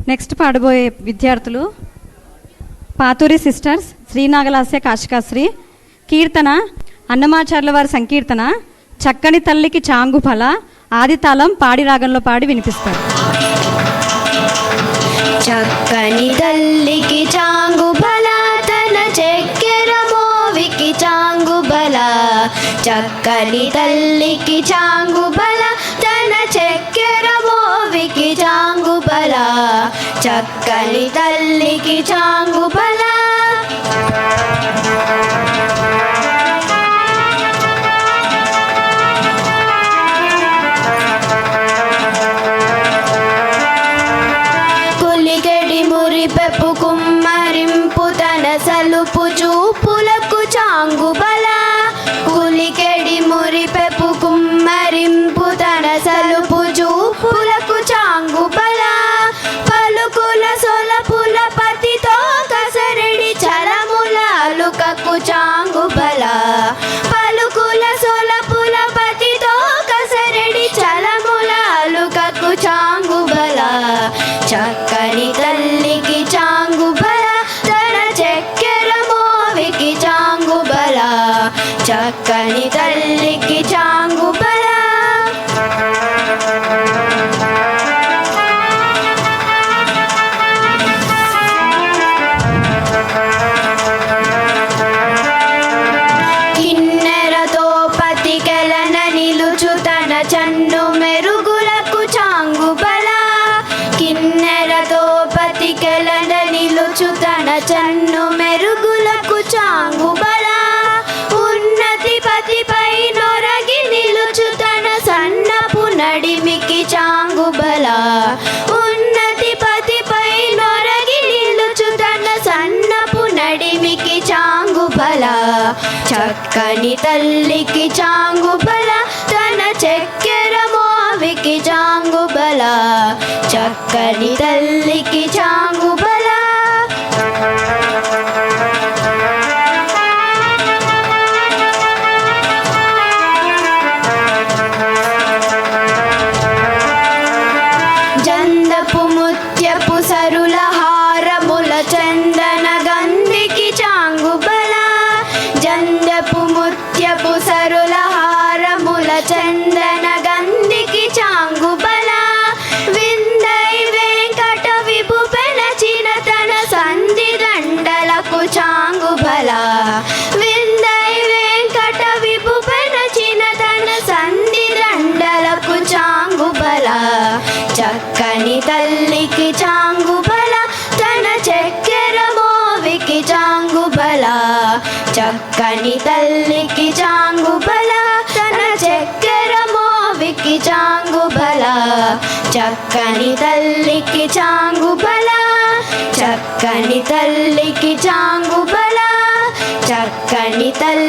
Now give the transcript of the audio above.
Next పాడబోయే విద్యార్థులు Paturi sisters, శ్రీనాగలాస్య కాశికాశ్రీ. కీర్తన అన్నమాచార్యుల వారి సంకీర్తన చక్కని తల్లికి చాంగుఫల. ఆది తాళం పాడి రాగంలో పాడి వినిపిస్తారు. చక్కని తల్లికి చాంగుబల, తన చక్కెర మోవికి చాంగుబల. చక్కని తల్లికి చాంగుబల, తన చక్కెర మోవికి చాంగుబల. చక్కని తల్లికి చాంగుబల. పెప్పు కుమ్మరింపు తన సలుపు చూపులకు చాంగుబల. కులికెడి మురి పెప్పు కుమ్మరింపు తన సలుపు చూపులకు చాంగుబల. పలుకుల సొలపుల పతితో కసరడి చలముల అలుకకు చాంగుబల. పలుకుల సొలపుల పతితో కసరడి చలముల అలుకకు చాంగుబల. చక్కని తల్లికి చాంగుబల, తన చక్కెర మోవికి చాంగుబల. చక్కని తల్లికి చాంగుబల. కిన్నెరతో పతికెలన నిలుచు తన చన్ను మెరుగులకు చాంగుబల. కిన్నెరతో పతికెలన నిలుచు తన చన్ను మెరుగులకు చాంగుబల. ఉన్నతి పతిపై నొరగి నిలుచు తన సన్నపు నడిమికి చాంగుబల. ఉన్నతి పతిపై నొరగి నిలుచు తన సన్నపు నడిమికి చాంగుబల. చక్కని తల్లికి చాంగుబల, తన చక్కెర మోవికి చాంగుబల. చక్కని తల్లికి చాంగుబల. జందపు ముత్యపు సరుల హారముల చందన గంధికి చాంగుబల. జందపు ముత్యపు సరుల హారముల చందన గంధికి చాంగుబల. విందై వెంకట విభు పెనచిన తన సంధి దండలకు చాంగుబల. విందై వెంకట విభు పెనచిన తన సంధి దండలకు చాంగుబల. చక్కని తల్లికి చాంగుబల, తన చక్కెర మోవికి చాంగుబల. చక్కని తల్లికి చాంగుబల, తన చక్కెర మోవికి చాంగుబల. చక్కని తల్లికి చాంగుబల. చక్కని తల్లికి చాంగుబల. చక్కని తల్లి